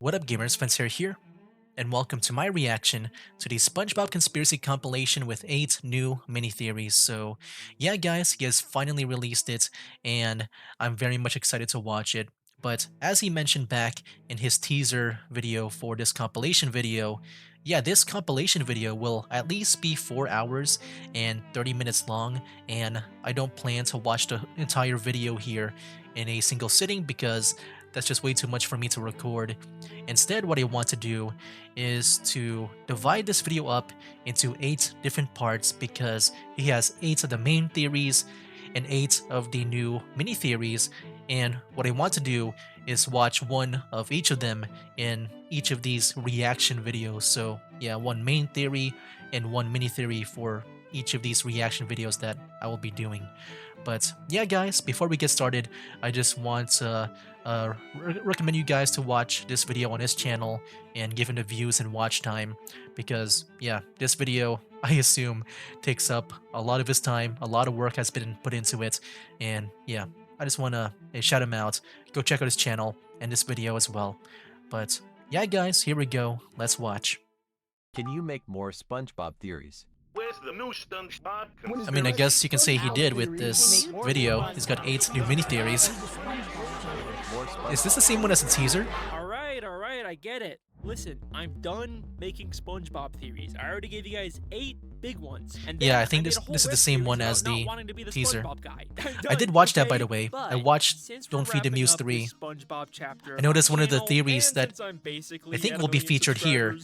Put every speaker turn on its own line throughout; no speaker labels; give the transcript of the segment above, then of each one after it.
What up gamers, Fencer here, and welcome to my reaction to the SpongeBob Conspiracy compilation with 8 new mini-theories. So yeah guys, he has finally released it, and I'm very much excited to watch it. But as he mentioned back in his teaser video for this compilation video, yeah, this compilation video will at least be 4 hours and 30 minutes long, and I don't plan to watch the entire video here in a single sitting because that's just way too much for me to record. Instead, what I want to do is to divide this video up into 8 different parts because he has 8 of the main theories and 8 of the new mini theories, and what I want to do is watch one of each of them in each of these reaction videos. So yeah, one main theory and one mini theory for each of these reaction videos that I will be doing. But yeah guys, before we get started, I just want to recommend you guys to watch this video on his channel and give him the views and watch time, because yeah, this video I assume takes up a lot of his time, a lot of work has been put into it, and yeah, I just want to shout him out. Go check out his channel and this video as well. But yeah guys, here we go, let's watch.
Can you make more SpongeBob theories?
Where's the new SpongeBob?
I mean, I guess you can say he did with this video. He's got 8 new mini theories. Is this the same one as the teaser?
Alright, I get it. Listen, I'm done making SpongeBob theories. I already gave you guys 8 big ones. And
yeah, I think this is the same one as the teaser. I did watch that, by the way. I watched Don't Feed the Muse 3. I noticed one of the theories that I think will be featured here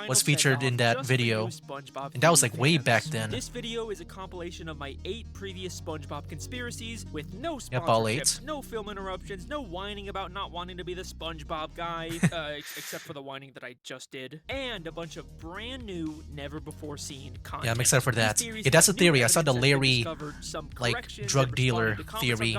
was featured in that video, and that was like way back then.
This video is a compilation of my 8 previous SpongeBob conspiracies with no
Yep, all 8.
sponsorships, no film interruptions, no whining about not wanting to be the SpongeBob guy, except for the whining that I just did, and a bunch of brand new, never before seen content.
Yeah, I'm excited for that. Yeah, that's a theory. I saw the Larry, like, drug dealer theory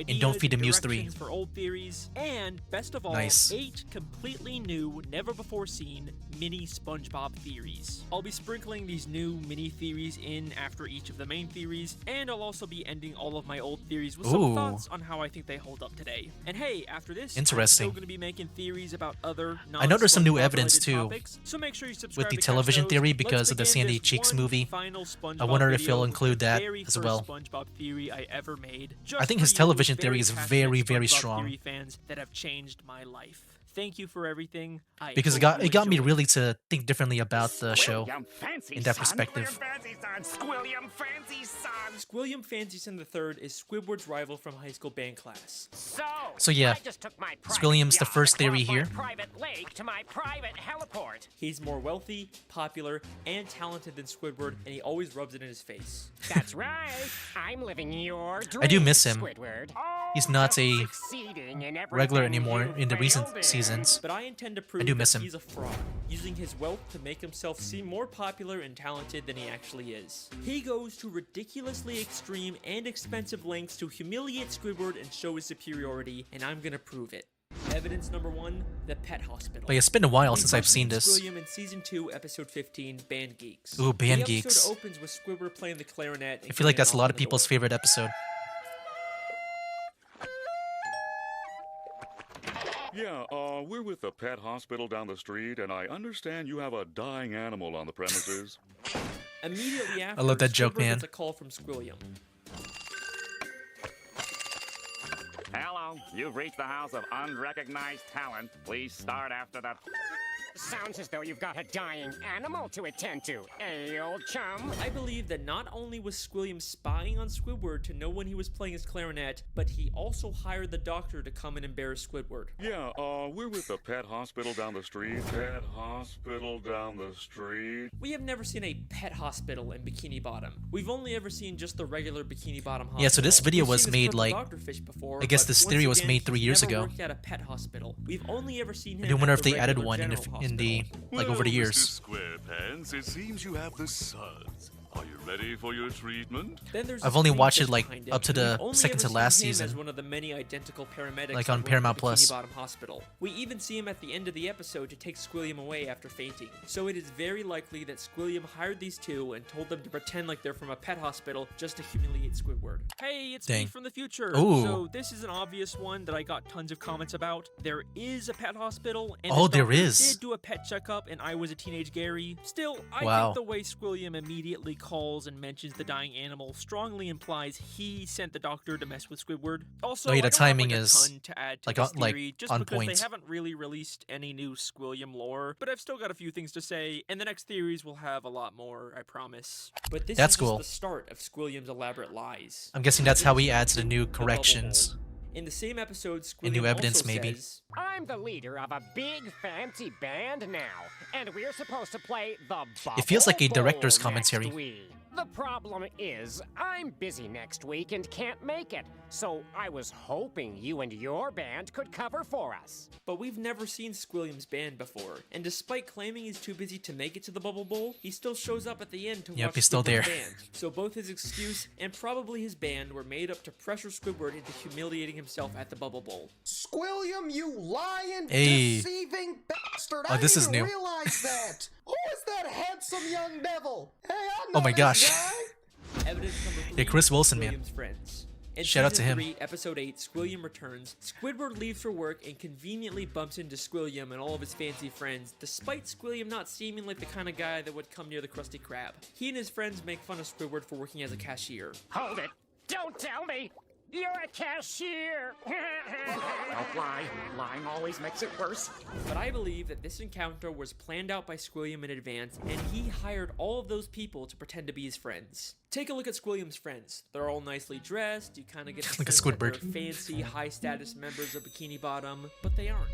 in Don't Feed the Muse 3.
For old theories, and best of all,
Nice.
8 completely new, never before seen mini SpongeBob theories. I'll be sprinkling these new mini theories in after each of the main theories, and I'll also be ending all of my old theories with some
Ooh.
thoughts on how I think they hold up today. And hey, after this,
Interesting.
I'm still going to be making theories about other
I know there's some new evidence,
non-SpongeBob-related
too,
topics, so make sure you subscribe
with the
to catch
television
those.
theory
Let's
because of the
begin
Sandy
this
Cheeks
one
movie.
final SpongeBob
I wonder if
video
he'll
with
include
the
that
very
as
first
well.
SpongeBob theory I ever made.
I think his
Just for you,
television theory is
passionate
very, very
SpongeBob
strong.
theory fans that have changed my life. Thank you for everything.
Because it got me really to think differently about the show in that perspective.
Squilliam Fancy Son III is Squidward's rival from high school band class.
So yeah, Squilliam's the first theory here.
He's more wealthy, popular, and talented than Squidward, and he always rubs it in his face.
That's right. I'm living your dream,
I do miss him.
Squidward.
He's not a
Succeeding in
regular
everything
anymore
you
in the recent
failed in.
seasons.
But I intend to prove
do miss
that
him.
he's a fraud, using his wealth to make himself seem more popular and talented than he actually is. He goes to ridiculously extreme and expensive lengths to humiliate Squidward and show his superiority, and I'm gonna prove it. Evidence number 1, the pet hospital.
But it's been a while
We
since I've
first
seen
meet
this.
Squilliam in season 2, episode 15, Band Geeks.
Ooh, Band
the
Geeks.
episode opens with Squidward playing the clarinet.
I feel like that's a lot of people's favorite episode.
Yeah, we're with the pet hospital down the street, and I understand you have a dying animal on the premises.
Immediately after,
love that joke,
Squidward
man.
gets a call from Squilliam.
Hello, you've reached the house of unrecognized talent. Please start after the...
Sounds as though you've got a dying animal to attend to, eh, old chum?
I believe that not only was Squilliam spying on Squidward to know when he was playing his clarinet, but he also hired the doctor to come and embarrass Squidward.
Yeah, we're with the pet hospital down the street. Pet hospital down the street.
We have never seen a pet hospital in Bikini Bottom. We've only ever seen just the regular Bikini Bottom hospital.
Yeah, so this video
We've
was
seen
made,
purple
like,
dogfish before,
I guess
but
this
once
theory was
again,
made 3 years
he's never
ago.
worked at a pet hospital. We've only ever seen him
I do wonder
at
if
the
they added
regular
one
general
in the
hospital.
like over the years.
Mr. Squarepants, it seems you have the suds.
Are you ready for your treatment?
Then there's
I've
the
only
screen
watched it
test
like
behind
up to
him. We've
the
only
second
ever
to last
seen him
season.
as one of the many identical paramedics
Like
that
on
work at
Paramount
the
Plus.
Bikini Bottom Hospital. We even see him at the end of the episode to take Squilliam away after fainting. So it is very likely that Squilliam hired these two and told them to pretend like they're from a pet hospital just to humiliate Squidward.
Hey, it's
Dang.
me from the future.
Ooh.
So this is an obvious one that I got tons of comments about. There is a pet hospital, and
Oh,
this
there
doctor
is.
did do a pet checkup, and I was a teenage Gary. Still, I
Wow.
think the way Squilliam immediately calls and mentions the dying animal strongly implies he sent the doctor to mess with Squidward. Also,
Oh, yeah, the
I don't have,
timing
like, a
is,
ton to add to
like,
this
on- like,
theory, just
on
because
point.
they haven't really released any new Squilliam lore. But I've still got a few things to say, and the next theories will have a lot more, I promise.
But this
That's
is
cool.
just the start of Squilliam's elaborate lies.
I'm guessing that's how he
Evidence
adds the
number
new
two, the bubble
corrections.
hole. In the same episode, Squilliam
And new evidence,
also
maybe.
says,
I'm the leader of a big fancy band now, and we're supposed to play the Bubble
It feels like a
Bowl
director's
next
commentary.
week. The problem is, I'm busy next week and can't make it, so I was hoping you and your band could cover for us.
but we've never seen Squilliam's band before, and despite claiming he's too busy to make it to the Bubble Bowl, he still shows up at the end to
Yep,
watch
he's still
Squidward's
there.
band. So both his excuse and probably his band were made up to pressure Squidward into humiliating himself at the Bubble Bowl.
Squilliam, you lying,
Hey.
deceiving bastard!
Oh,
I
this
didn't
is
even
new.
realize that. Who is that handsome young devil? Hey, I know
Oh my
this
gosh.
guy.
Evidence number 3.
Yeah, Chris Wilson, man.
Squilliam's friends. In
Shout out to
season
him.
3, episode 8, Squilliam returns. Squidward leaves for work and conveniently bumps into Squilliam and all of his fancy friends, despite Squilliam not seeming like the kind of guy that would come near the Krusty Krab. He and his friends make fun of Squidward for working as a cashier.
Hold it! Don't tell me! You're a cashier!
Don't lie. Lying always makes it worse.
But I believe that this encounter was planned out by Squilliam in advance, and he hired all of those people to pretend to be his friends. Take a look at Squilliam's friends. They're all nicely dressed, you kind of get the
Like a
sense that they're
Squidward.
fancy, high-status members of Bikini Bottom, but they aren't.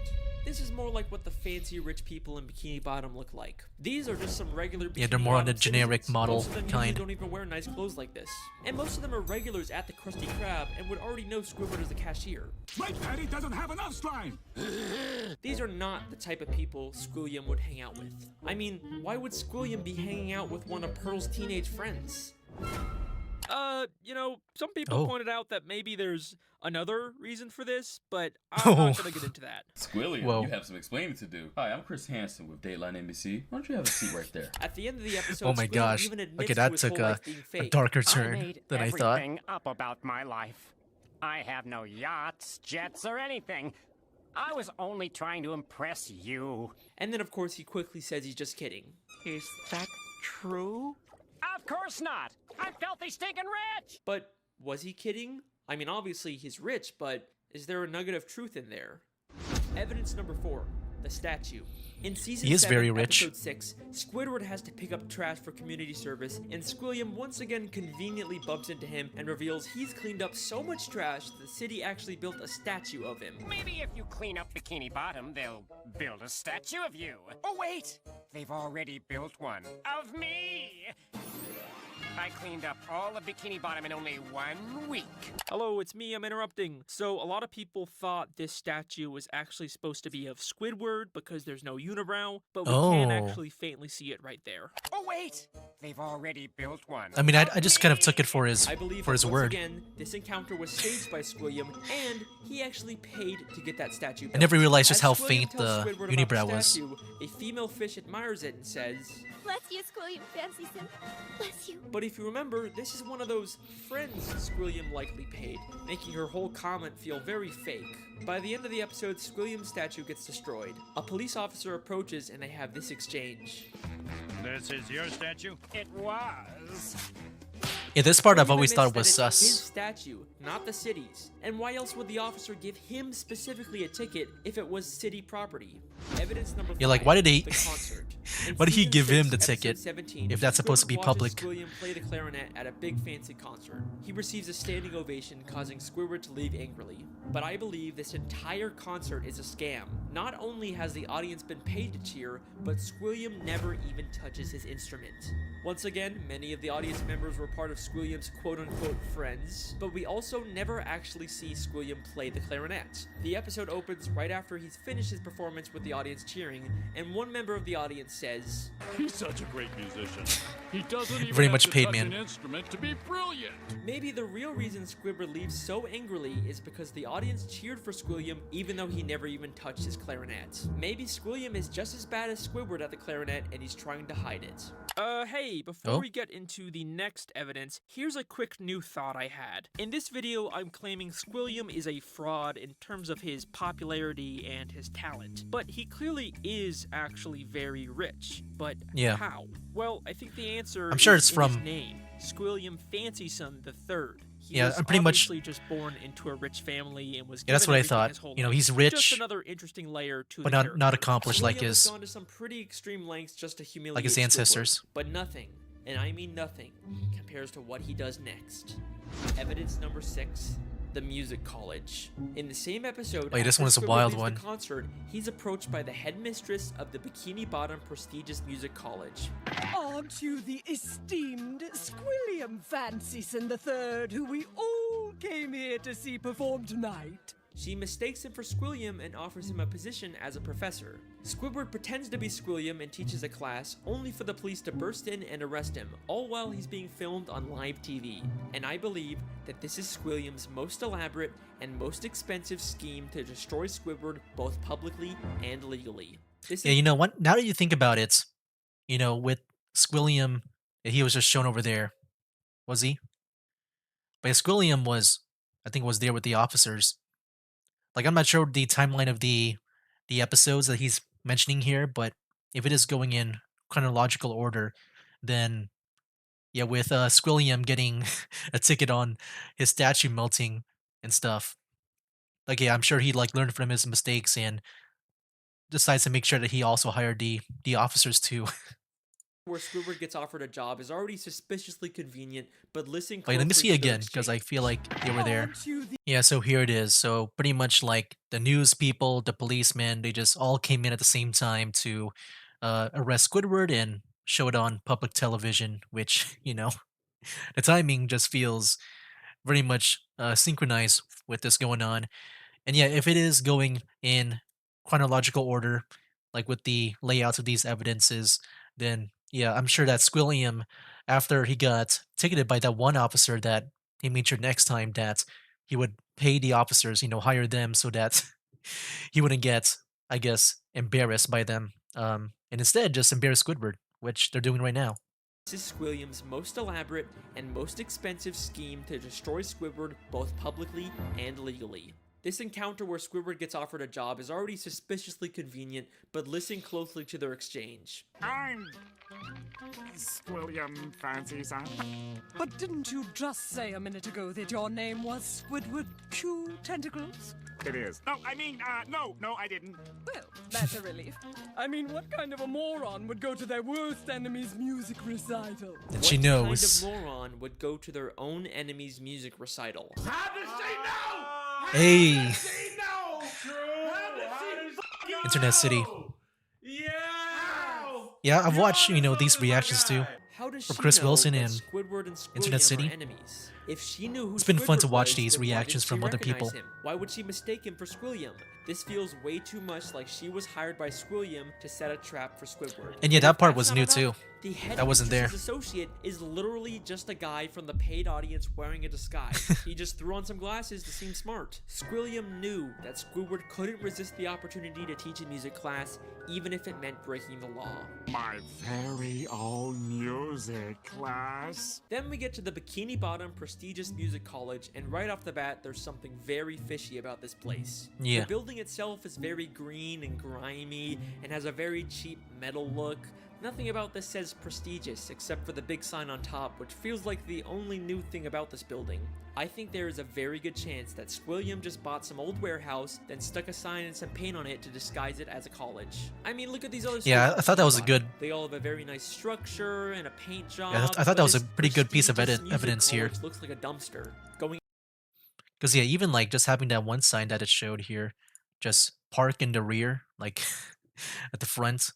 This is more like what the fancy rich people in Bikini Bottom look like. These are just some regular Bikini
Yeah, they're more on the
Bottom
generic
citizens.
model
Most of them usually
kind.
don't even wear nice clothes like this. And most of them are regulars at the Krusty Krab and would already know Squidward as a cashier.
My daddy doesn't have enough slime.
These are not the type of people Squilliam would hang out with. I mean, why would Squilliam be hanging out with one of Pearl's teenage friends?
Some people
Oh.
pointed out that maybe there's another reason for this, but I'm
Oh.
not gonna get into that.
Squilliam,
Whoa.
you have some explaining to do. Hi, I'm Chris Hansen with Dateline NBC. Why don't you have a seat right there?
At the end of the episode,
Oh my
Squilliam
gosh.
even admits
Okay,
to
that
his
took
whole life being
a
fake.
darker
I
turn
made
than I thought.
everything up about my life. I have no yachts, jets, or anything. I was only trying to impress you.
And then, of course, he quickly says he's just kidding.
Is that true? Of course not! I'm filthy stinking rich!
But was he kidding? I mean, obviously he's rich, but is there a nugget of truth in there? Evidence number 4, the statue. In season
He is
7,
very rich.
episode 6, Squidward has to pick up trash for community service, and Squilliam once again conveniently bumps into him and reveals he's cleaned up so much trash that the city actually built a statue of him.
Maybe if you clean up Bikini Bottom, they'll build a statue of you. Oh, wait! They've already built one. Of me! I cleaned up all of Bikini Bottom in only 1 week.
Hello, it's me, I'm interrupting. So, a lot of people thought this statue was actually supposed to be of Squidward because there's no unibrow, but we can
Oh.
actually faintly see it right there.
Oh, wait! They've already built one.
I mean, I just kind of took it for his
I believe
for his
that once
word.
again, this encounter was staged by Squilliam, and he actually paid to get that statue built.
I never realized just
As
how
Squilliam
faint
tells
the
Squidward about
unibrow
the
was.
statue, a female fish admires it and says,
Bless you, Squilliam Fancy Sim. Bless you.
but if you remember, this is one of those friends Squilliam likely paid, making her whole comment feel very fake. By the end of the episode, Squilliam's statue gets destroyed. A police officer approaches and they have this exchange.
This is your statue?
It was.
Yeah, this part I've
Squilliam
always thought
admits
was
that it's his
sus.
statue, not the city's. And why else would the officer give him specifically a ticket if it was city property? Evidence number 5.
Yeah, like, why did he-
The concert. In
why did he
season
give him
6,
the
episode
ticket
17,
if that's supposed to be
Squidward
public?
watches Squilliam play the clarinet at a big fancy concert. He receives a standing ovation, causing Squidward to leave angrily. But I believe this entire concert is a scam. Not only has the audience been paid to cheer, but Squilliam never even touches his instrument. Once again, many of the audience members were part of Squilliam's quote-unquote friends, but we also never actually see Squilliam play the clarinet. The episode opens right after he's finished his performance with the audience cheering, and one member of the audience says,
He's such a great musician.
He doesn't even
Very
have
much
to
paid
touch
man.
an instrument to be brilliant.
Maybe the real reason Squidward leaves so angrily is because the audience cheered for Squilliam even though he never even touched his clarinet. Maybe Squilliam is just as bad as Squidward at the clarinet and he's trying to hide it.
Hey, before
Oh?
we get into the next evidence, here's a quick new thought I had. In this video, I'm claiming Squilliam is a fraud in terms of his popularity and his talent. But he clearly is actually very rich. But
Yeah.
how? Well, I think the answer
I'm sure
is
it's
in
from-
his name, Squilliam Fancyson III. He
Yeah,
was
I'm pretty much-
obviously just born into a rich family and was
Yeah, that's
given
what I
everything
thought.
his whole
You know,
life.
he's
Just
rich,
another interesting layer to
but
the
not
character.
accomplished like
Squilliam has
his
gone to some pretty extreme lengths just to humiliate
like his
Squidward,
ancestors.
but nothing, and I mean nothing, compares to what he does next. Evidence number 6. The Music College. In the same episode,
Wait, this
after
one is a
Squidward
wild
leaves
one.
the concert, he's approached by the headmistress of the Bikini Bottom prestigious music college.
Aren't you the esteemed Squilliam Fancyson III, who we all came here to see perform tonight?
She mistakes him for Squilliam and offers him a position as a professor. Squidward pretends to be Squilliam and teaches a class, only for the police to burst in and arrest him, all while he's being filmed on live TV. And I believe that this is Squilliam's most elaborate and most expensive scheme to destroy Squidward both publicly and legally. This
Yeah,
is
you know what? Now that you think about it, you know, with Squilliam, he was just shown over there, was he? But Squilliam was, I think, was there with the officers. Like, I'm not sure the timeline of the episodes that he's mentioning here, but if it is going in chronological order, then yeah, with Squilliam getting a ticket on his statue melting and stuff. Like, yeah, I'm sure he like learned from his mistakes and decides to make sure that he also hired the officers too.
where Squidward gets offered a job is already suspiciously convenient, but listen
Wait, let me
closely
see
to their
again because I
exchange.
feel like they were there.
Aren't you the
Yeah, so here it is. So pretty much like the news people, the policemen, they just all came in at the same time to arrest Squidward and show it on public television, which, you know, the timing just feels very much synchronized with this going on. And yeah, if it is going in chronological order, like with the layouts of these evidences, then yeah, I'm sure that Squilliam, after he got ticketed by that one officer, that he made sure next time that he would pay the officers, you know, hire them so that he wouldn't get, I guess, embarrassed by them. And instead just embarrass Squidward, which they're doing right now.
This is Squilliam's most elaborate and most expensive scheme to destroy Squidward both publicly and legally. This encounter where Squidward gets offered a job is already suspiciously convenient, but listen closely to their exchange.
I'm Squilliam Fancyson.
But didn't you just say a minute ago that your name was Squidward Q Tentacles?
It is. No, I didn't.
Well, that's a relief. I mean, what kind of a moron would go to their worst enemy's music recital?
And she
What
knows.
kind of moron would go to their own enemy's music recital?
Hey, Internet City. Yeah, I've watched, you know, these reactions too.
How does
From
she
Chris
know
Wilson
that
and
Squidward and Squilliam
Internet City?
are enemies? If she knew who
It's been fun to
Squidward
watch
was,
these
then why
reactions
didn't
from
she
other
recognize
people.
him? Why would she mistake him for Squilliam? This feels way too much like she was hired by Squilliam to set a trap for Squidward.
And yeah,
If
that part
that's
was
not
new
enough,
too.
The
That wasn't there.
headmistress's associate is literally just a guy from the paid audience wearing a disguise. He just threw on some glasses to seem smart. Squilliam knew that Squidward couldn't resist the opportunity to teach a music class, even if it meant breaking the law.
My very own music class.
Then we get to the Bikini Bottom prestigious music college, and right off the bat, there's something very fishy about this place.
Yeah.
The building itself is very green and grimy, and has a very cheap metal look. Nothing about this says prestigious, except for the big sign on top, which feels like the only new thing about this building. I think there is a very good chance that Squilliam just bought some old warehouse, then stuck a sign and some paint on it to disguise it as a college. I mean, look at these other
Yeah,
schools
I thought that was a
nearby.
good-
They all have a very nice structure and a paint job.
Yeah, I thought
but
that was a
this
pretty good piece of
prestigious music
evidence here.
college looks like a dumpster. Going
Because yeah, even like just having that one sign that it showed here, just park in the rear, like at the front,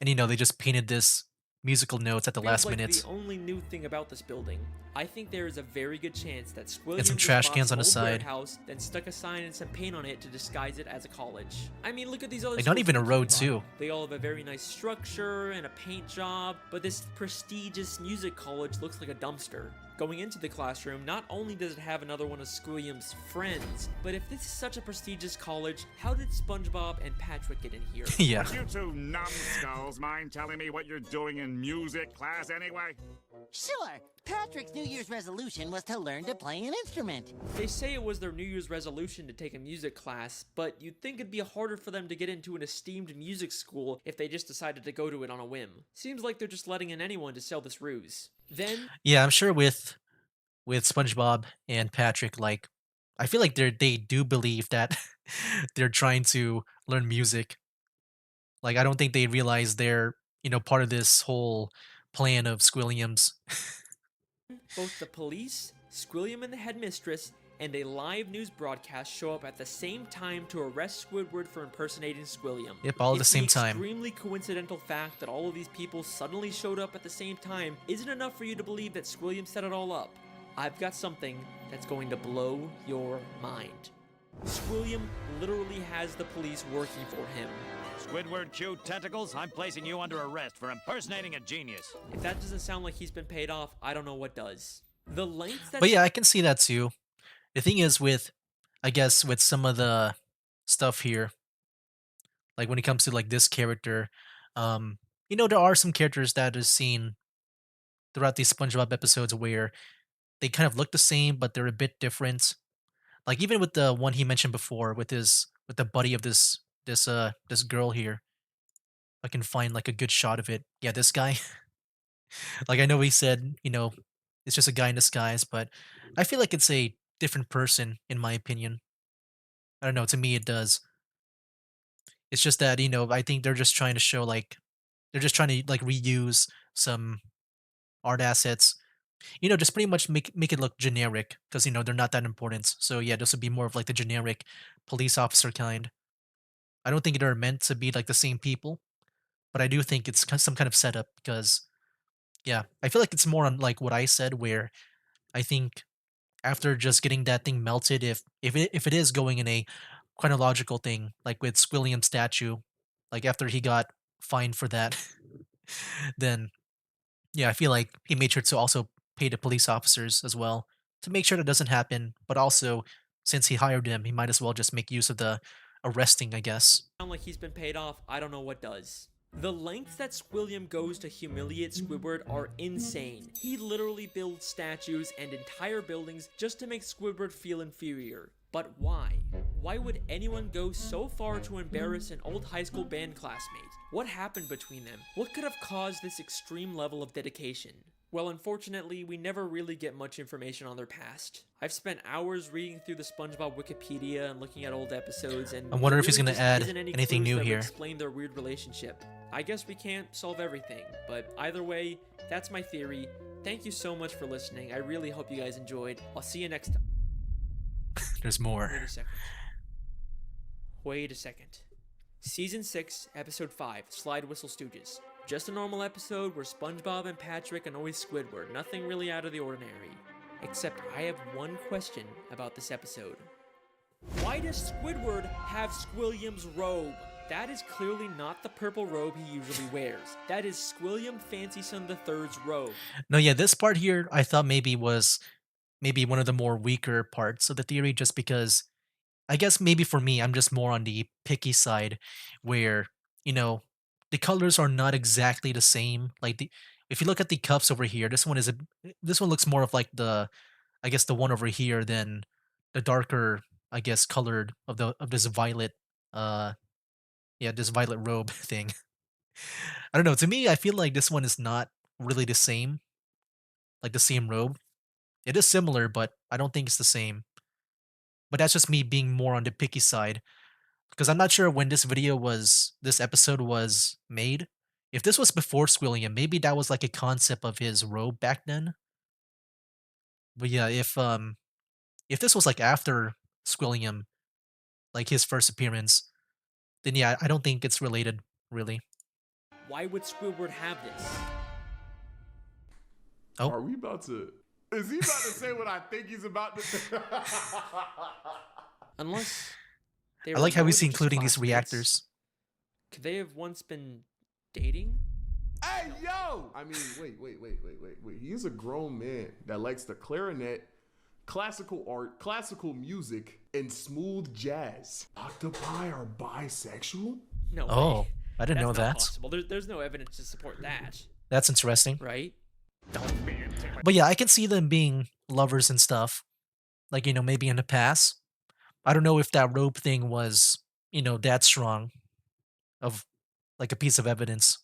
and you know they just painted this musical notes at the
Here's
last
like the
minute.
only new thing about this building. I think there is a very good chance that
And some
Squilliam just
trash
bought
cans
some
on the
old
side.
warehouse, then stuck a sign and some paint on it to disguise it as a college. I mean, look at these other
Like, not
schools
even
in
a
Bikini
road,
Bottom.
too.
They all have a very nice structure and a paint job, but this prestigious music college looks like a dumpster. Going into the classroom, not only does it have another one of Squilliam's friends, but if this is such a prestigious college, how did SpongeBob and Patrick get in here?
Yeah.
Would you two numbskulls mind telling me what you're doing in music class anyway?
Sure. Patrick's New Year's resolution was to learn to play an instrument.
They say it was their New Year's resolution to take a music class, but you'd think it'd be harder for them to get into an esteemed music school if they just decided to go to it on a whim. Seems like they're just letting in anyone to sell this ruse. Then,
Yeah, I'm sure with SpongeBob and Patrick, like, I feel like they do believe that they're trying to learn music. Like, I don't think they realize they're, part of this whole plan of Squilliam's.
both the police, Squilliam and the headmistress, and a live news broadcast show up at the same time to arrest Squidward for impersonating Squilliam.
Yep, all at the
If
same time.
extremely coincidental fact that all of these people suddenly showed up at the same time isn't enough for you to believe that Squilliam set it all up. I've got something that's going to blow your mind. Squilliam literally has the police working for him.
Squidward Q Tentacles, I'm placing you under arrest for impersonating a genius.
If that doesn't sound like he's been paid off, I don't know what does. The lengths that
But yeah, I can see that too. The thing is I guess with some of the stuff here, like when it comes to like this character, there are some characters that is seen throughout these SpongeBob episodes where they kind of look the same, but they're a bit different. Like even with the one he mentioned before, with the buddy of this girl here. I can find like a good shot of it. Yeah, this guy. Like I know he said, it's just a guy in disguise, but I feel like it's a different person in my opinion. I don't know, to me it does. It's just that, I think they're just trying to show like they're just trying to like reuse some art assets. Just pretty much make it look generic because they're not that important. So yeah, this would be more of like the generic police officer kind. I don't think they're meant to be like the same people, but I do think it's some kind of setup because yeah, I feel like it's more on like what I said where I think after just getting that thing melted, if it is going in a chronological thing, like with Squilliam statue, like after he got fined for that, then yeah, I feel like he made sure to also pay the police officers as well to make sure that doesn't happen. But also, since he hired him, he might as well just make use of the arresting, I guess.
sound like he's been paid off, I don't know what does. The lengths that Squilliam goes to humiliate Squidward are insane. He literally builds statues and entire buildings just to make Squidward feel inferior. But why? Why would anyone go so far to embarrass an old high school band classmate? What happened between them? What could have caused this extreme level of dedication? Well, unfortunately, we never really get much information on their past. I've spent hours reading through the SpongeBob Wikipedia and looking at old episodes, and
I wonder
there
if he's
really
gonna
just
add
isn't any
anything
clues
new
that would
here.
explain their weird relationship. I guess we can't solve everything, but either way, that's my theory. Thank you so much for listening. I really hope you guys enjoyed. I'll see you next time.
There's more.
Wait a second. Wait a second. Season 6, Episode 5, Slide Whistle Stooges. Just a normal episode where SpongeBob and Patrick annoy Squidward. Nothing really out of the ordinary. Except I have one question about this episode. Why does Squidward have Squilliam's robe? That is clearly not the purple robe he usually wears. That is Squilliam Fancyson III's robe.
No, yeah, this part here I thought maybe was maybe one of the more weaker parts of the theory, just because I guess maybe for me, I'm just more on the picky side where, you know, the colors are not exactly the same. Like the if you look at the cups over here, this one looks more of like the I guess the one over here than the darker, I guess, colored of this violet yeah, this violet robe thing. I don't know. To me, I feel like this one is not really the same, like the same robe. It is similar, but I don't think it's the same. But that's just me being more on the picky side because I'm not sure when this episode was made. If this was before Squilliam, maybe that was like a concept of his robe back then. But yeah, if this was like after Squilliam, like his first appearance, then yeah, I don't think it's related really.
Why would Squidward have this?
Oh.
Are we about to... Is he about to say what I think he's about to...
Unless they
I
were
like how
more
he's
than just
including these
classmates.
reactors.
Could they have once been dating?
Hey, yo! I mean, wait. He is a grown man that likes the clarinet, classical art, classical music, and smooth jazz. Octopi are bisexual?
No
Oh,
way.
I didn't know
That's not
that.
possible. There's no evidence to support that.
That's interesting.
Right?
But yeah, I can see them being lovers and stuff. Like, maybe in the past. I don't know if that rope thing was, that strong of like a piece of evidence.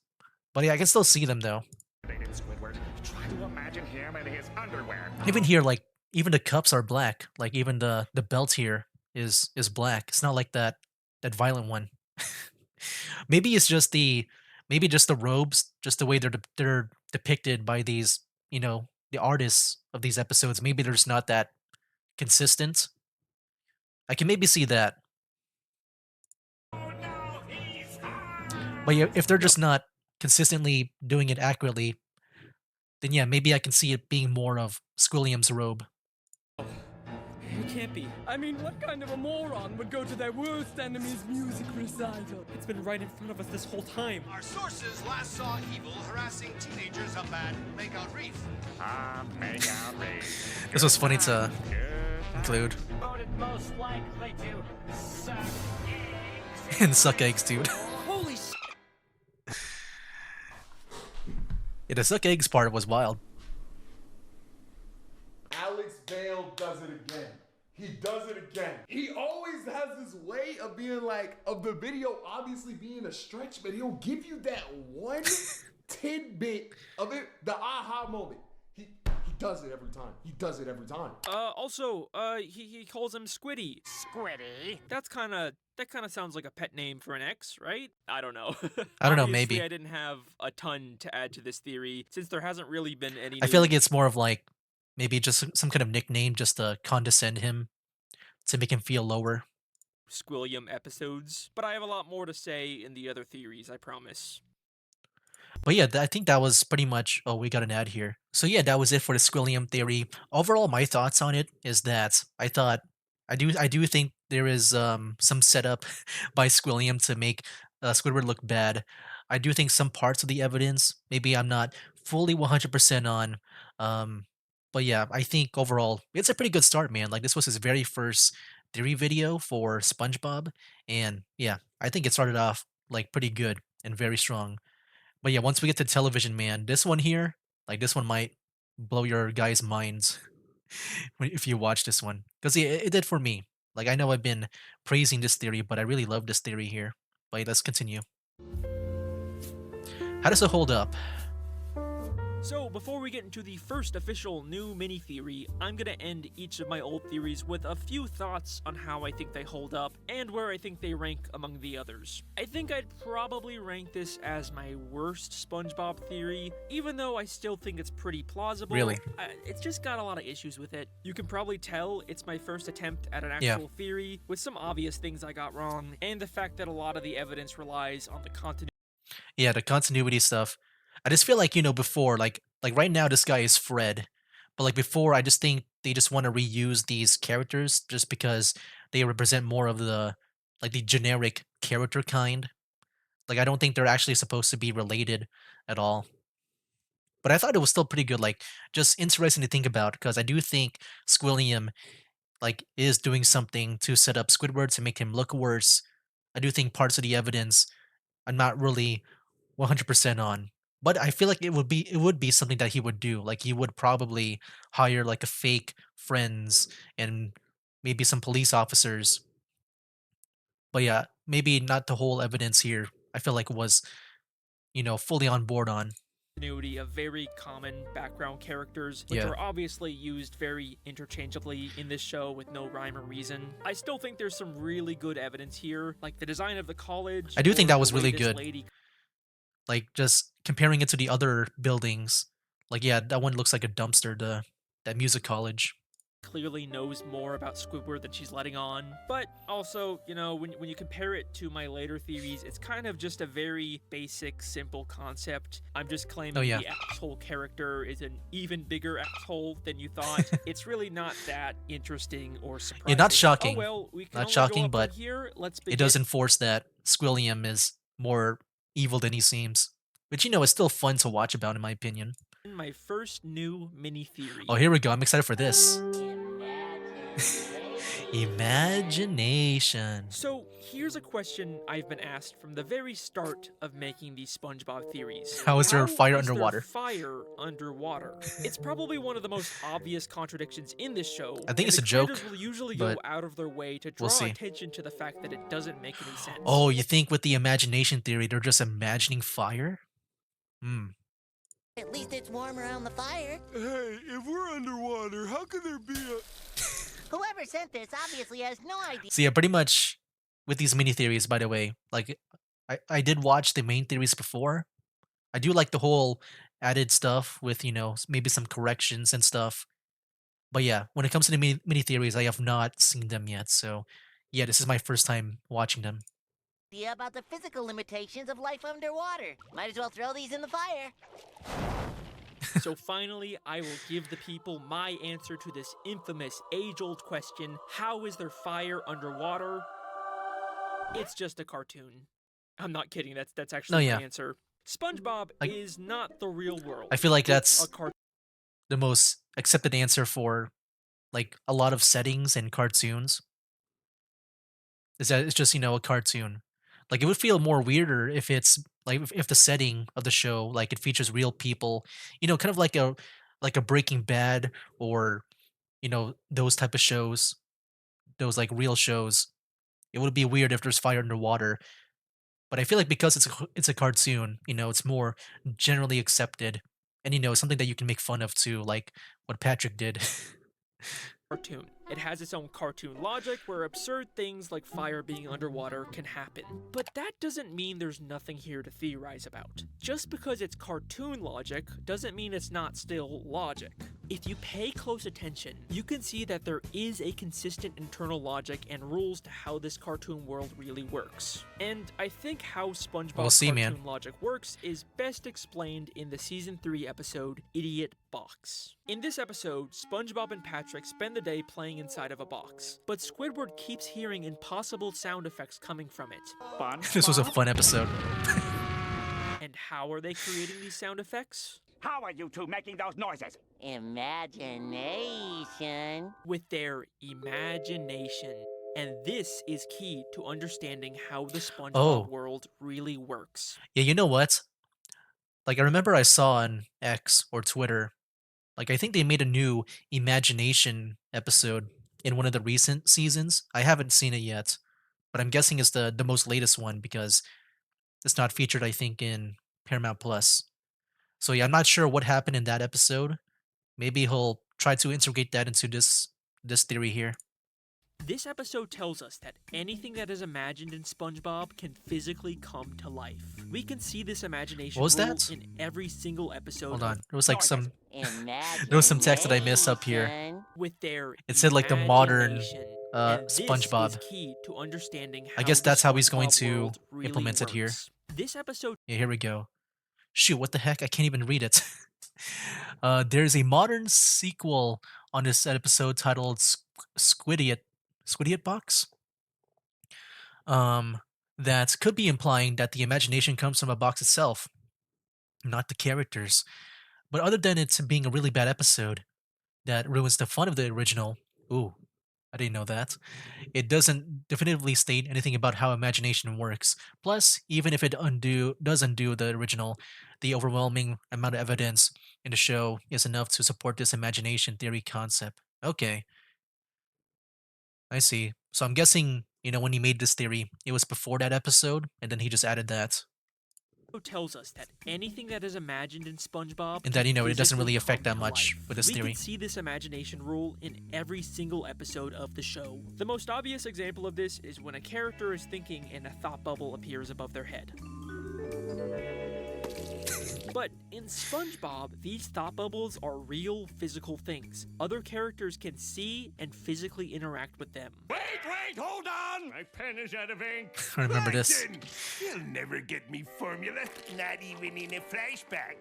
But yeah, I can still see them though.
Squidward, try to imagine him in his underwear.
Even here, like even the cups are black. Like even the belt here is black. It's not like that violent one. Maybe it's just the robes, just the way they're depicted by these, the artists of these episodes. Maybe they're just not that consistent. I can maybe see that. But yeah, if they're just not consistently doing it accurately, then yeah, maybe I can see it being more of Squilliam's robe.
It can't be.
I mean, what kind of a moron would go to their worst enemy's music recital?
It's been right in front of us this whole time.
Our sources last saw Evil harassing teenagers up at Makeout Reef.
Makeout Reef.
This was funny to include.
Voted most likely to suck eggs.
And suck eggs, dude.
Holy s***.
Yeah, the suck eggs part was wild.
Alex Vale does it again. He does it again. He always has this way of being like, of the video obviously being a stretch, but he'll give you that one tidbit of it, the aha moment. He does it every time. He does it every time.
Also, he calls him Squiddy.
Squiddy?
That kind of sounds like a pet name for an ex, right? I don't know.
I don't know,
Obviously,
maybe.
I didn't have a ton to add to this theory since there hasn't really been any.
I feel like it's more of like maybe just some kind of nickname just to condescend him, to make him feel lower.
Squilliam episodes, but I have a lot more to say in the other theories, I promise.
But yeah, I think that was pretty much all we got an ad here. So yeah, that was it for the Squilliam theory. Overall, my thoughts on it is that I do think there is some setup by Squilliam to make Squidward look bad. I do think some parts of the evidence maybe I'm not fully 100% on. But yeah, I think overall it's a pretty good start, man. Like this was his very first theory video for SpongeBob, and yeah, I think it started off like pretty good and very strong. But yeah, once we get to television, man, this one here, like this one might blow your guys' minds if you watch this one, because it did for me. Like I know I've been praising this theory, but I really love this theory here. But let's continue. How does it hold up?
So, before we get into the first official new mini theory, I'm gonna end each of my old theories with a few thoughts on how I think they hold up and where I think they rank among the others. I think I'd probably rank this as my worst SpongeBob theory, even though I still think it's pretty plausible.
Really?
It's just got a lot of issues with it. You can probably tell it's my first attempt at an actual theory, with some obvious things I got wrong, and the fact that a lot of the evidence relies on the continuity.
Yeah, the continuity stuff. I just feel like, before, like right now this guy is Fred, but like before I just think they just want to reuse these characters just because they represent more of the generic character kind. Like I don't think they're actually supposed to be related at all. But I thought it was still pretty good, like just interesting to think about because I do think Squilliam like is doing something to set up Squidward to make him look worse. I do think parts of the evidence I'm not really 100% on. But I feel like it would be something that he would do. Like he would probably hire like a fake friends and maybe some police officers. But yeah, maybe not the whole evidence here. I feel like was, fully on board on.
Continuity of very common background characters, which
Yeah.
are obviously used very interchangeably in this show with no rhyme or reason. I still think there's some really good evidence here, like the design of the college.
I do think
or
that
the
was
way
really
this
good.
lady-
Like just comparing it to the other buildings. Like yeah, that one looks like a dumpster, that music college.
clearly knows more about Squidward than she's letting on. But also, you know, when you compare it to my later theories, it's kind of just a very basic, simple concept. I'm just claiming the asshole character is an even bigger asshole than you thought. It's really not that interesting or surprising.
Yeah, not shocking.
Oh well, we can
not
only
shocking,
go up
but
from here. Let's begin.
it does enforce that Squilliam is more evil than he seems. Which, you know, is still fun to watch about, in my opinion.
My first new mini theory.
Oh, here we go. I'm excited for this. Imagination.
So, here's a question I've been asked from the very start of making these SpongeBob theories.
How is there fire
is
underwater?
There fire underwater? It's probably one of the most obvious contradictions in this show.
I think it's a joke.
Will usually go out of their way to draw attention to the fact that it doesn't make any sense.
Oh, you think with the imagination theory, they're just imagining fire?
At least it's warm around the fire.
Hey, if we're underwater, how could there be a...
Whoever sent this obviously has no idea.
So yeah, pretty much with these mini theories, by the way, like I did watch the main theories before. I do like the whole added stuff with, you know, maybe some corrections and stuff. But yeah, when it comes to the mini theories, I have not seen them yet. So yeah, this is my first time watching them.
Idea about the physical limitations of life underwater. Might as well throw these in the fire.
So finally, I will give the people my answer to this infamous age-old question: how is there fire underwater? It's just a cartoon. I'm not kidding. That's actually my answer. SpongeBob is not the real world.
I feel like that's the most accepted answer for like a lot of settings and cartoons. Is that it's just, you know, a cartoon. Like it would feel more weirder if it's like if the setting of the show, like it features real people, you know, kind of like a Breaking Bad, or you know, those type of shows, those like real shows. It would be weird if there's fire underwater. But I feel like because it's a cartoon, you know, it's more generally accepted, and you know, something that you can make fun of too, like what Patrick did.
Cartoon. It has its own cartoon logic where absurd things like fire being underwater can happen. But that doesn't mean there's nothing here to theorize about. Just because it's cartoon logic doesn't mean it's not still logic. If you pay close attention, you can see that there is a consistent internal logic and rules to how this cartoon world really works. And I think how SpongeBob's cartoon logic works is best explained in the Season 3 episode, Idiot Box. In this episode, SpongeBob and Patrick spend the day playing inside of a box, but Squidward keeps hearing impossible sound effects coming from it.
This was a fun episode.
And how are they creating these sound effects?
How are you two making those noises?
Imagination.
With their imagination. And this is key to understanding how the SpongeBob world really works.
Yeah, you know what? Like I remember I saw on X or Twitter, like I think they made a new imagination episode in one of the recent seasons. I haven't seen it yet, but I'm guessing it's the most latest one because it's not featured, I think, in Paramount Plus. So yeah, I'm not sure what happened in that episode. Maybe he'll try to integrate that into this theory here.
This episode tells us that anything that is imagined in SpongeBob can physically come to life. We can see this imagination in every single episode.
Hold on, there was like some text that I missed up here.
With their
it said like the modern
SpongeBob.
SpongeBob.
Key to understanding how
I guess that's how he's going to implement it here.
This episode.
Yeah, here we go. Shoot, what the heck? I can't even read it. There's a modern sequel on this episode titled Squiddiot Box. That could be implying that the imagination comes from a box itself, not the characters. But other than it being a really bad episode that ruins the fun of the original, ooh, I didn't know that. It doesn't definitively state anything about how imagination works. Plus, even if it does undo the original, the overwhelming amount of evidence in the show is enough to support this imagination theory concept. Okay. I see. So I'm guessing, you know, when he made this theory, it was before that episode, and then he just added that.
Tells us that anything that is imagined in SpongeBob,
and that, you know, it doesn't really affect that much with this theory.
We can see this imagination rule in every single episode of the show. The most obvious example of this is when a character is thinking and a thought bubble appears above their head. But in SpongeBob, these thought bubbles are real physical things. Other characters can see and physically interact with them.
Wait, hold on! My pen is out of ink.
I remember this.
Plankton, you'll never get me formula, not even in a flashback.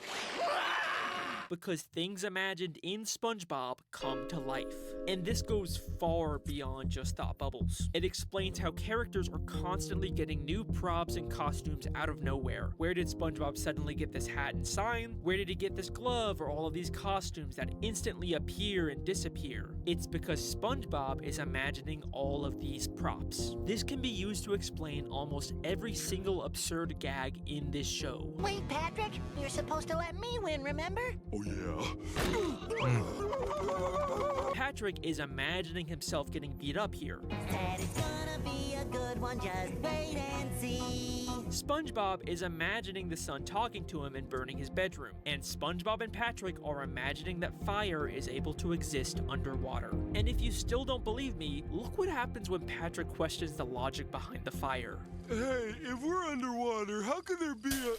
Because things imagined in SpongeBob come to life. And this goes far beyond just thought bubbles. It explains how characters are constantly getting new props and costumes out of nowhere. Where did SpongeBob suddenly get this hat and sign? Where did he get this glove or all of these costumes that instantly appear and disappear? It's because SpongeBob is imagining all of these props. This can be used to explain almost every single absurd gag in this show.
Wait, Patrick, you're supposed to let me win, remember?
Oh, yeah.
Patrick is imagining himself getting beat up here.
Said it's gonna be a good one, just wait and see.
SpongeBob is imagining the sun talking to him and burning his bedroom. And SpongeBob and Patrick are imagining that fire is able to exist underwater. And if you still don't believe me, look what happens when Patrick questions the logic behind the fire.
Hey, if we're underwater, how could there be a...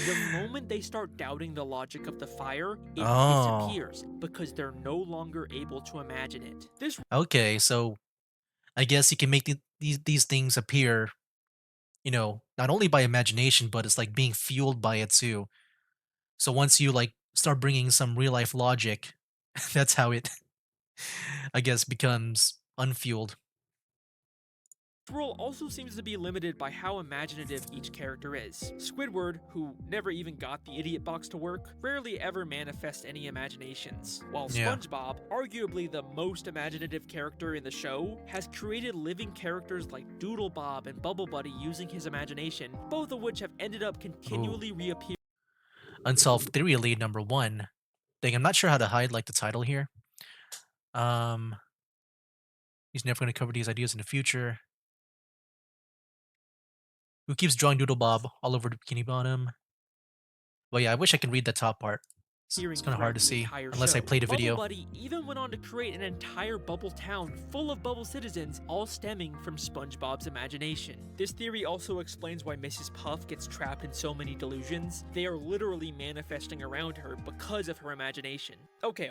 The moment they start doubting the logic of the fire, it disappears because they're no longer able to imagine it. This
Okay, so I guess you can make these things appear, you know, not only by imagination, but it's like being fueled by it too. So once you like start bringing some real life logic, that's how it, I guess, becomes unfueled.
rule also seems to be limited by how imaginative each character is. Squidward, who never even got the idiot box to work, rarely ever manifests any imaginations, while
Yeah.
SpongeBob, arguably the most imaginative character in the show, has created living characters like Doodle Bob and Bubble Buddy using his imagination, both of which have ended up continually reappearing.
Unsolved Theory Lead number 1. Dang, I'm not sure how to hide like the title here. He's never going to cover these ideas in the future. Who keeps drawing Doodle Bob all over the Bikini Bottom? Well, yeah, I wish I could read the top part. It's kind of hard to see unless I played a video.
Bubble Buddy even went on to create an entire bubble town full of bubble citizens, all stemming from SpongeBob's imagination. This theory also explains why Mrs. Puff gets trapped in so many delusions. They are literally manifesting around her because of her imagination. Okay,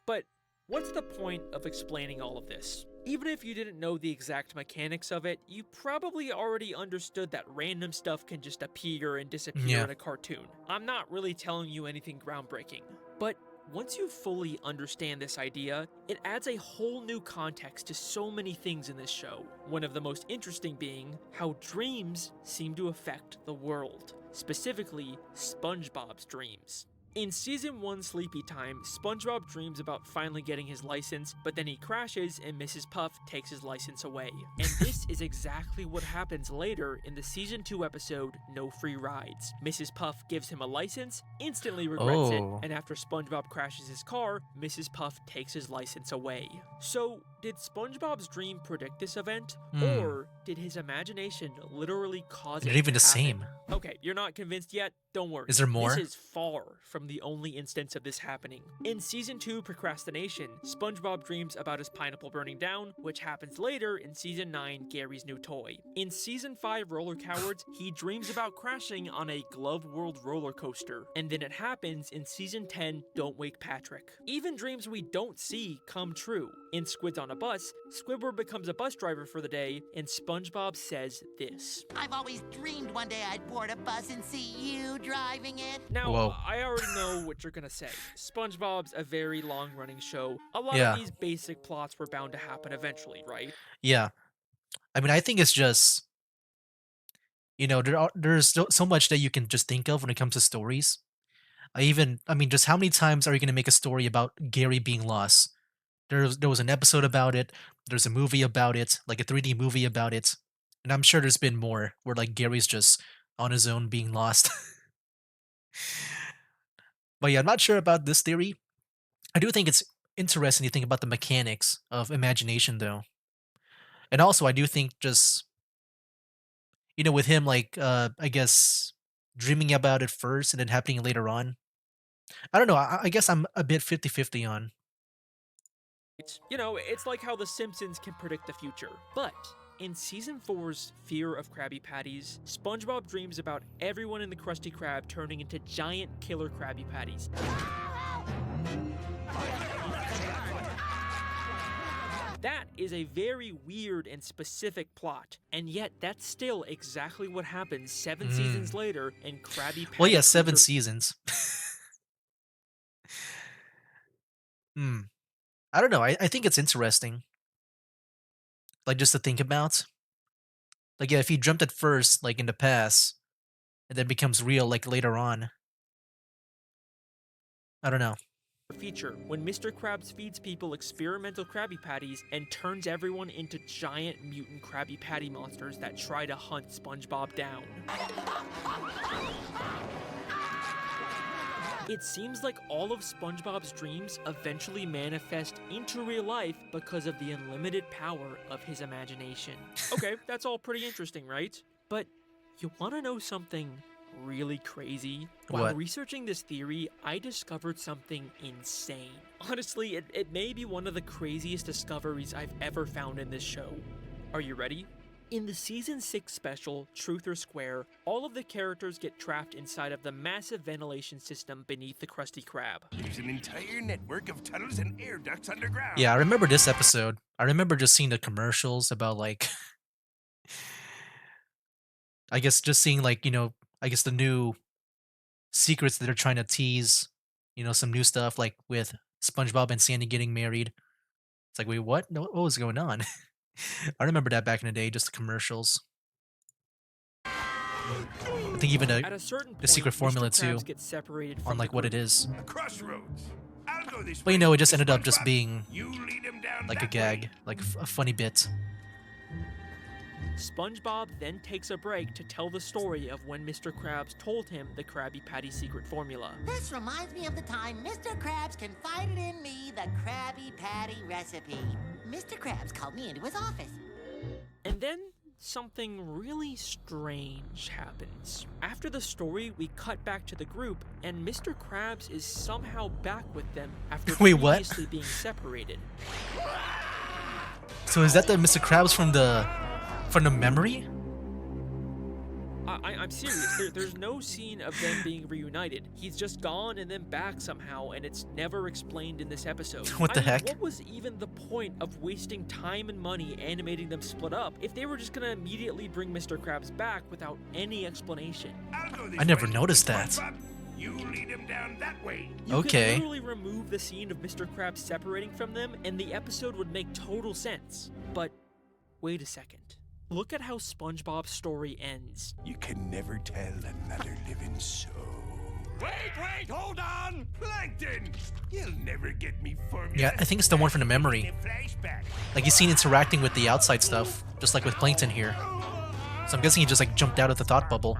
but what's the point of explaining all of this? Even if you didn't know the exact mechanics of it, you probably already understood that random stuff can just appear and disappear in a cartoon. I'm not really telling you anything groundbreaking. But once you fully understand this idea, it adds a whole new context to so many things in this show. One of the most interesting being how dreams seem to affect the world, specifically SpongeBob's dreams. In Season 1 Sleepy Time, SpongeBob dreams about finally getting his license, but then he crashes and Mrs. Puff takes his license away. And this is exactly what happens later in the Season 2 episode, No Free Rides. Mrs. Puff gives him a license, instantly regrets it, and after SpongeBob crashes his car, Mrs. Puff takes his license away. So, did SpongeBob's dream predict this event? Or did his imagination literally cause it
They're
to
even the
happen?
same.
Okay, you're not convinced yet? Don't worry.
Is there more?
This is far from the only instance of this happening. In Season 2 Procrastination, SpongeBob dreams about his pineapple burning down, which happens later in Season 9 Gary's New Toy. In Season 5 Roller Cowards, he dreams about crashing on a Glove World roller coaster, and then it happens in Season 10 Don't Wake Patrick. Even dreams we don't see come true. In Squids on a Bus, Squidward becomes a bus driver for the day, and SpongeBob says this.
I've always dreamed one day I'd board a bus and see you driving it.
Now, I already know what you're gonna say. SpongeBob's a very long-running show. A lot
Yeah.
of these basic plots were bound to happen eventually, right?
Yeah. I mean, I think it's just, you know, there's so much that you can just think of when it comes to stories. I mean, just how many times are you going to make a story about Gary being lost? There was an episode about it. There's a movie about it, like a 3D movie about it. And I'm sure there's been more where like Gary's just on his own being lost. But yeah, I'm not sure about this theory. I do think it's interesting to think about the mechanics of imagination though. And also I do think just, you know, with him like I guess dreaming about it first and then happening later on. I don't know. I guess I'm a bit 50-50 on.
You know, it's like how The Simpsons can predict the future. But In Season 4's Fear of Krabby Patties, SpongeBob dreams about everyone in the Krusty Krab turning into giant killer Krabby Patties. That is a very weird and specific plot, and yet that's still exactly what happens 7 seasons later in Krabby Patty.
Well, yeah, 7 seasons. I don't know. I think it's interesting. Like, just to think about. Like, yeah, if he dreamt it first, like, in the past, and then becomes real, like, later on. I don't know.
Feature when Mr. Krabs feeds people experimental Krabby Patties and turns everyone into giant mutant Krabby Patty monsters that try to hunt SpongeBob down. It seems like all of SpongeBob's dreams eventually manifest into real life because of the unlimited power of his imagination. Okay, that's all pretty interesting, right? But you want to know something really crazy? While
What?
researching this theory, I discovered something insane. Honestly, it may be one of the craziest discoveries I've ever found in this show. Are you ready? In the Season 6 special, Truth or Square, all of the characters get trapped inside of the massive ventilation system beneath the Krusty Krab.
There's an entire network of tunnels and air ducts underground.
Yeah, I remember this episode. I remember just seeing the commercials about, like, I guess just seeing, like, I guess the new secrets that they're trying to tease, some new stuff, like with SpongeBob and Sandy getting married. It's like, wait, what? No, what was going on? I remember that back in the day, just the commercials. I think even
At a certain
the
point,
secret formula
Mr.
too,
Krabs gets separated from
on like
the
what it
group.
is.
Crossroads. I'll go this
But
way.
it just ended up just being
You lead him down
like a
that
gag,
way.
like a funny bit.
SpongeBob then takes a break to tell the story of when Mr. Krabs told him the Krabby Patty secret formula.
This reminds me of the time Mr. Krabs confided in me the Krabby Patty recipe. Mr. Krabs called me into his office.
And then something really strange happens. After the story, we cut back to the group, and Mr. Krabs is somehow back with them after
Wait, what?
previously being separated.
So is that the Mr. Krabs from the memory?
I'm serious. There's no scene of them being reunited. He's just gone and then back somehow, and it's never explained in this episode.
What the heck?
What was even the point of wasting time and money animating them split up if they were just gonna immediately bring Mr. Krabs back without any explanation?
I never noticed that.
You lead him down that way.
You
Okay.
could literally remove the scene of Mr. Krabs separating from them, and the episode would make total sense. But wait a second. Look at how SpongeBob's story ends.
You can never tell another living soul. Wait, hold on! Plankton! You'll never get me formula.
Yeah, I think it's the one from the memory. Like he's seen interacting with the outside stuff, just like with Plankton here. So I'm guessing he just like jumped out of the thought bubble.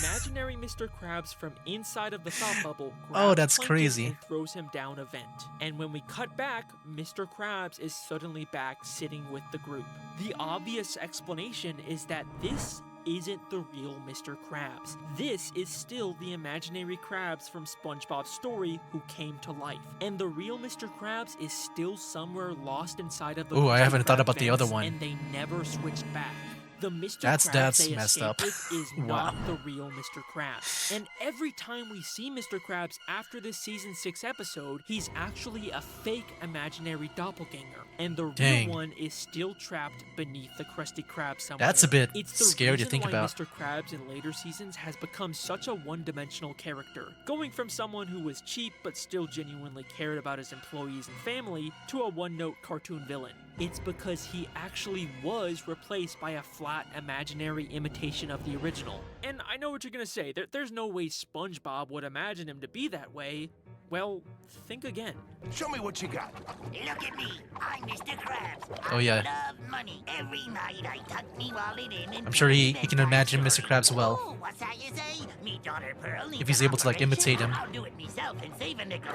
Imaginary Mr. Krabs from inside of the thought bubble
Oh,
grabs
that's
Plankton
crazy.
and throws him down a vent. And when we cut back, Mr. Krabs is suddenly back sitting with the group. The obvious explanation is that this isn't the real Mr. Krabs. This is still the imaginary Krabs from SpongeBob's story who came to life. And the real Mr. Krabs is still somewhere lost inside of the
Ooh, I
Krusty
haven't thought
Krab
about the other
vents,
one.
And they never switched back. The Mr.
That's
Krabs they
messed
escaped
up.
with is
Wow.
not the real Mr. Krabs. And every time we see Mr. Krabs after this season 6 episode, he's actually a fake imaginary doppelganger. And the
Dang.
real one is still trapped beneath the Krusty Krab somewhere.
That's a bit
It's the
scary to
reason
think
why
about.
Mr. Krabs in later seasons has become such a one-dimensional character, going from someone who was cheap but still genuinely cared about his employees and family to a one-note cartoon villain. It's because he actually was replaced by a flat imaginary imitation of the original. And I know what you're gonna say, there's no way SpongeBob would imagine him to be that way. Well, think again.
Show me what you got.
Look at me. I'm Mr. Krabs.
Oh, yeah.
I love money. Every night I tuck me wallet in and
I'm sure he can imagine Mr. Krabs well.
Oh, what's that you say? Me daughter Pearl needs
If he's
an
able to, like,
operation.
imitate him.
I'll do it myself and save a nickel.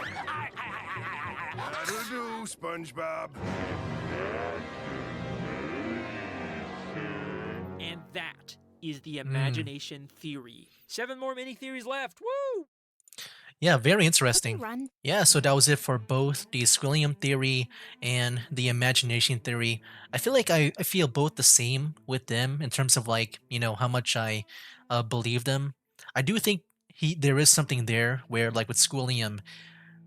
That'll do, SpongeBob.
And that is the imagination theory. 7 more mini theories left. Woo!
Yeah, very interesting.
run?
Yeah, so that was it for both the Squilliam theory and the imagination theory. I feel like I feel both the same with them in terms of like, how much I believe them. I do think there is something there where like with Squilliam,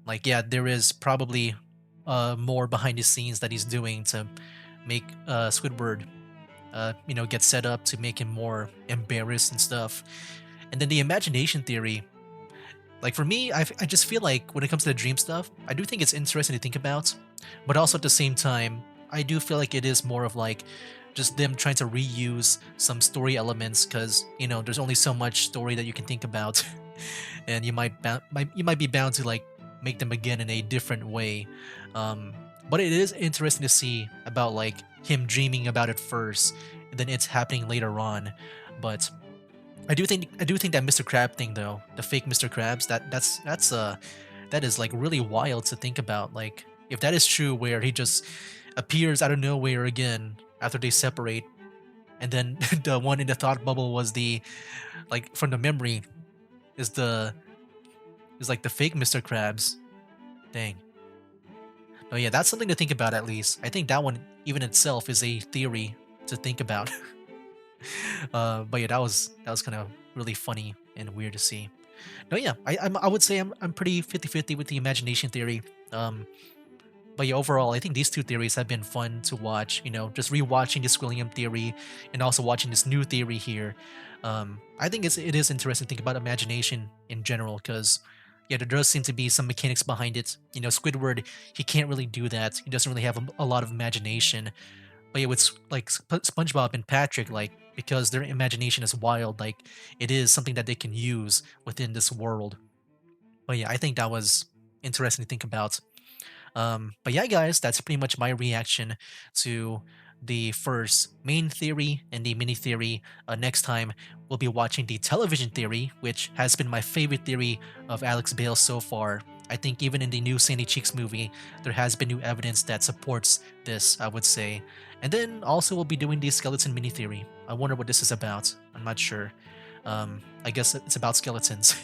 like yeah, there is probably more behind the scenes that he's doing to make Squidward get set up to make him more embarrassed and stuff. And then the imagination theory, like for me, I just feel like when it comes to the dream stuff, I do think it's interesting to think about, but also at the same time, I do feel like it is more of like just them trying to reuse some story elements because there's only so much story that you can think about, and you might be bound to like make them again in a different way. Um, but it is interesting to see about like him dreaming about it first, and then it's happening later on. But I do think that Mr. Crab thing though, the fake Mr. Krabs, that is like really wild to think about. Like if that is true, where he just appears out of nowhere again after they separate, and then the one in the thought bubble was the like from the memory is like the fake Mr. Krabs. Dang. Oh yeah, that's something to think about at least. I think that one even itself is a theory to think about. But yeah, that was kind of really funny and weird to see. No, yeah, I would say I'm pretty 50-50 with the imagination theory. But yeah, overall, I think these two theories have been fun to watch. Just rewatching the Squilliam theory and also watching this new theory here. I think it is interesting to think about imagination in general because yeah, there does seem to be some mechanics behind it. Squidward, he can't really do that. He doesn't really have a lot of imagination. But yeah, with like SpongeBob and Patrick, like because their imagination is wild, like it is something that they can use within this world. But yeah, I think that was interesting to think about. But yeah, guys, that's pretty much my reaction to the first main theory and the mini theory. Next time, we'll be watching the television theory, which has been my favorite theory of Alex Bale so far. I think even in the new Sandy Cheeks movie, there has been new evidence that supports this, I would say. And then also we'll be doing the skeleton mini theory. I wonder what this is about. I'm not sure. I guess it's about skeletons.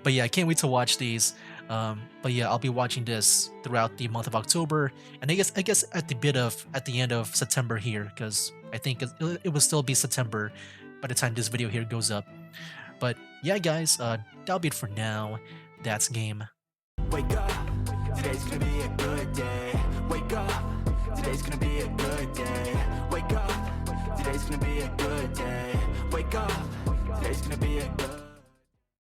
But yeah, I can't wait to watch these. But yeah, I'll be watching this throughout the month of October, and I guess at the end of September here, because I think it will still be September by the time this video here goes up. But yeah, guys, that'll be it for now. That's game.
Wake up, today's gonna be a good day. Wake up, today's gonna be a good day. Wake up, today's gonna be a good day. Wake up, today's gonna be a good